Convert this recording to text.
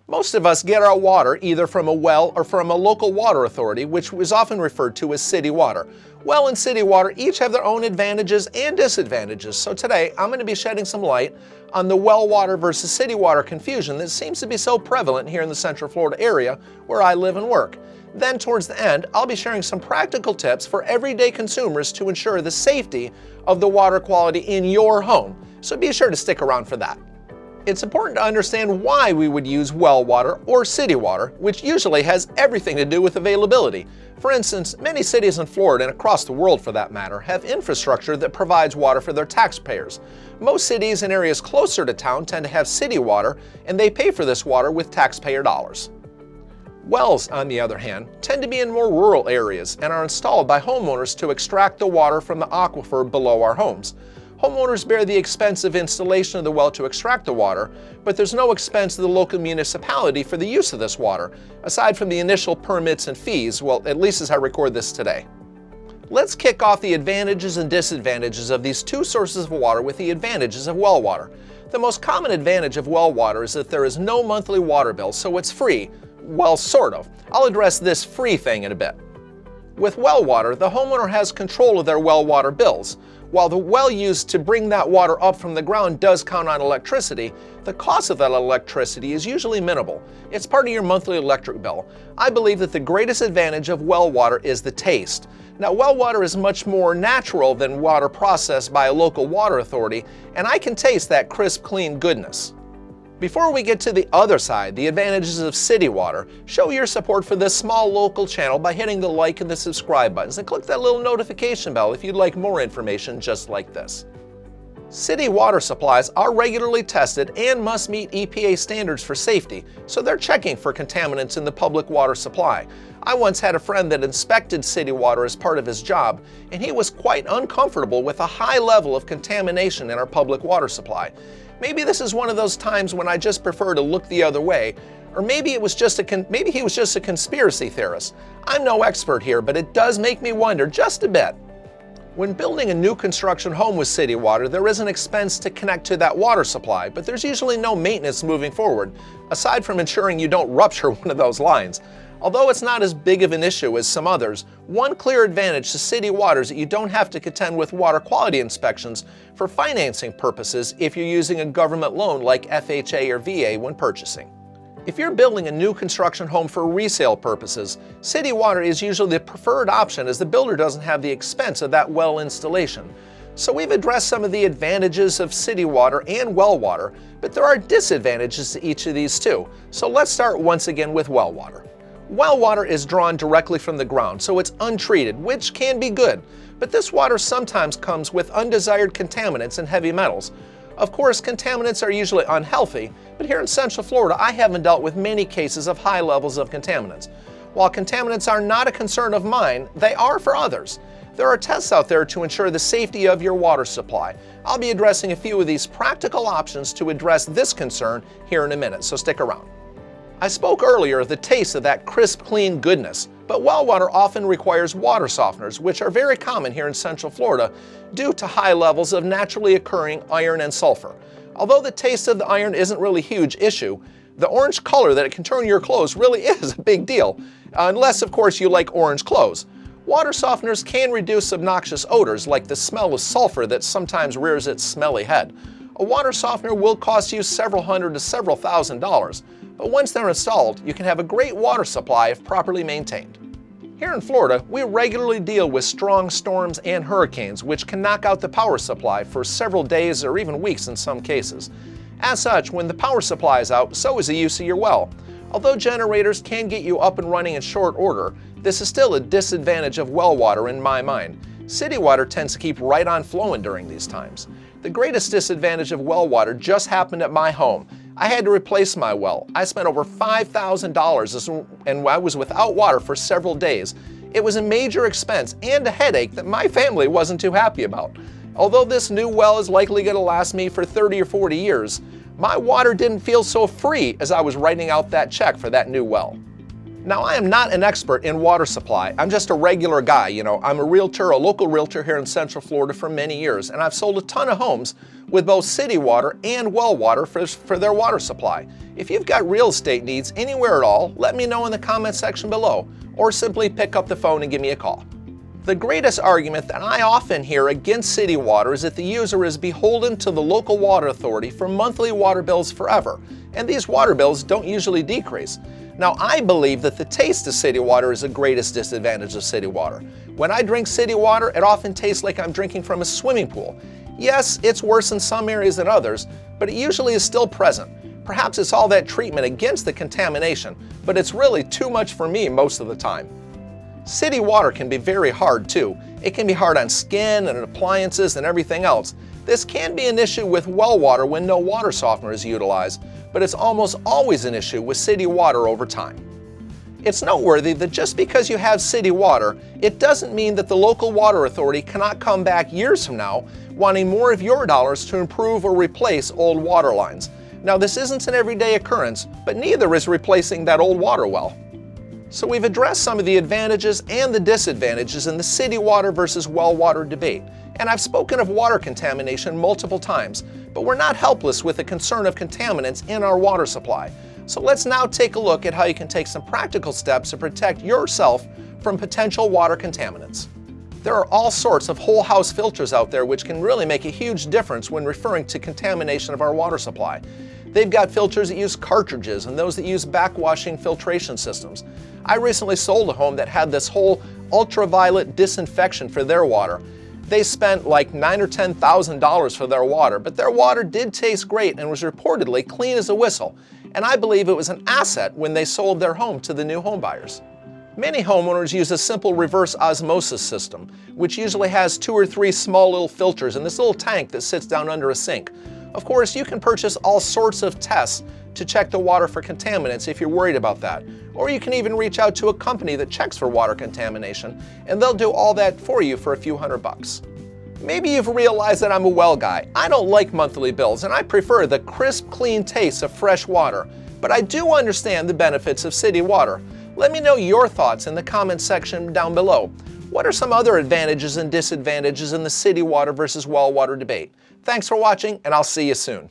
Most of us get our water either from a well or from a local water authority, which is often referred to as city water. Well and city water each have their own advantages and disadvantages, so today I'm going to be shedding some light on the well water versus city water confusion that seems to be so prevalent here in the Central Florida area where I live and work. Then towards the end, I'll be sharing some practical tips for everyday consumers to ensure the safety of the water quality in your home, so be sure to stick around for that. It's important to understand why we would use well water or city water, which usually has everything to do with availability. For instance, many cities in Florida and across the world for that matter have infrastructure that provides water for their taxpayers. Most cities and areas closer to town tend to have city water, and they pay for this water with taxpayer dollars. Wells, on the other hand, tend to be in more rural areas and are installed by homeowners to extract the water from the aquifer below our homes. Homeowners bear the expense of installation of the well to extract the water, but there's no expense to the local municipality for the use of this water, aside from the initial permits and fees, well, at least as I record this today. Let's kick off the advantages and disadvantages of these two sources of water with the advantages of well water. The most common advantage of well water is that there is no monthly water bill, so it's free. Well, sort of. I'll address this free thing in a bit. With well water, the homeowner has control of their well water bills. While the well used to bring that water up from the ground does count on electricity, the cost of that electricity is usually minimal. It's part of your monthly electric bill. I believe that the greatest advantage of well water is the taste. Now, well water is much more natural than water processed by a local water authority, and I can taste that crisp, clean goodness. Before we get to the other side, the advantages of city water, show your support for this small local channel by hitting the like and the subscribe buttons, and click that little notification bell if you'd like more information just like this. City water supplies are regularly tested and must meet EPA standards for safety, so they're checking for contaminants in the public water supply. I once had a friend that inspected city water as part of his job, and he was quite uncomfortable with a high level of contamination in our public water supply. Maybe this is one of those times when I just prefer to look the other way, or maybe he was just a conspiracy theorist. I'm no expert here, but it does make me wonder just a bit. When building a new construction home with city water, there is an expense to connect to that water supply, but there's usually no maintenance moving forward, aside from ensuring you don't rupture one of those lines. Although it's not as big of an issue as some others, one clear advantage to city water is that you don't have to contend with water quality inspections for financing purposes if you're using a government loan like FHA or VA when purchasing. If you're building a new construction home for resale purposes, city water is usually the preferred option as the builder doesn't have the expense of that well installation. So we've addressed some of the advantages of city water and well water, but there are disadvantages to each of these too. So let's start once again with well water. Well water is drawn directly from the ground, so it's untreated, which can be good, but this water sometimes comes with undesired contaminants and heavy metals. Of course, contaminants are usually unhealthy, but here in Central Florida, I haven't dealt with many cases of high levels of contaminants. While contaminants are not a concern of mine, they are for others. There are tests out there to ensure the safety of your water supply. I'll be addressing a few of these practical options to address this concern here in a minute, so stick around. I spoke earlier of the taste of that crisp, clean goodness, but well water often requires water softeners, which are very common here in Central Florida due to high levels of naturally occurring iron and sulfur. Although the taste of the iron isn't really a huge issue, the orange color that it can turn your clothes really is a big deal, unless of course you like orange clothes. Water softeners can reduce obnoxious odors like the smell of sulfur that sometimes rears its smelly head. A water softener will cost you several hundred to several $1,000s, but once they're installed, you can have a great water supply if properly maintained. Here in Florida, we regularly deal with strong storms and hurricanes, which can knock out the power supply for several days or even weeks in some cases. As such, when the power supply is out, so is the use of your well. Although generators can get you up and running in short order, this is still a disadvantage of well water in my mind. City water tends to keep right on flowing during these times. The greatest disadvantage of well water just happened at my home. I had to replace my well. I spent over $5,000 and I was without water for several days. It was a major expense and a headache that my family wasn't too happy about. Although this new well is likely going to last me for 30 or 40 years, my water didn't feel so free as I was writing out that check for that new well. Now, I am not an expert in water supply. I'm just a regular guy. I'm a realtor, a local realtor here in Central Florida for many years, and I've sold a ton of homes with both city water and well water for their water supply. If you've got real estate needs anywhere at all, let me know in the comment section below, or simply pick up the phone and give me a call. The greatest argument that I often hear against city water is that the user is beholden to the local water authority for monthly water bills forever, and these water bills don't usually decrease. Now, I believe that the taste of city water is the greatest disadvantage of city water. When I drink city water, it often tastes like I'm drinking from a swimming pool. Yes, it's worse in some areas than others, but it usually is still present. Perhaps it's all that treatment against the contamination, but it's really too much for me most of the time. City water can be very hard too. It can be hard on skin and appliances and everything else. This can be an issue with well water when no water softener is utilized, but it's almost always an issue with city water over time. It's noteworthy that just because you have city water, it doesn't mean that the local water authority cannot come back years from now wanting more of your dollars to improve or replace old water lines. Now, this isn't an everyday occurrence, but neither is replacing that old water well. So we've addressed some of the advantages and the disadvantages in the city water versus well water debate. And I've spoken of water contamination multiple times, but we're not helpless with the concern of contaminants in our water supply. So let's now take a look at how you can take some practical steps to protect yourself from potential water contaminants. There are all sorts of whole house filters out there which can really make a huge difference when referring to contamination of our water supply. They've got filters that use cartridges and those that use backwashing filtration systems. I recently sold a home that had this whole ultraviolet disinfection for their water. They spent like $9,000 or $10,000 for their water, but their water did taste great and was reportedly clean as a whistle. And I believe it was an asset when they sold their home to the new home buyers. Many homeowners use a simple reverse osmosis system, which usually has 2 or 3 small little filters in this little tank that sits down under a sink. Of course, you can purchase all sorts of tests to check the water for contaminants if you're worried about that. Or you can even reach out to a company that checks for water contamination, and they'll do all that for you for a few $100. Maybe you've realized that I'm a well guy. I don't like monthly bills, and I prefer the crisp, clean taste of fresh water. But I do understand the benefits of city water. Let me know your thoughts in the comments section down below. What are some other advantages and disadvantages in the city water versus well water debate? Thanks for watching, and I'll see you soon.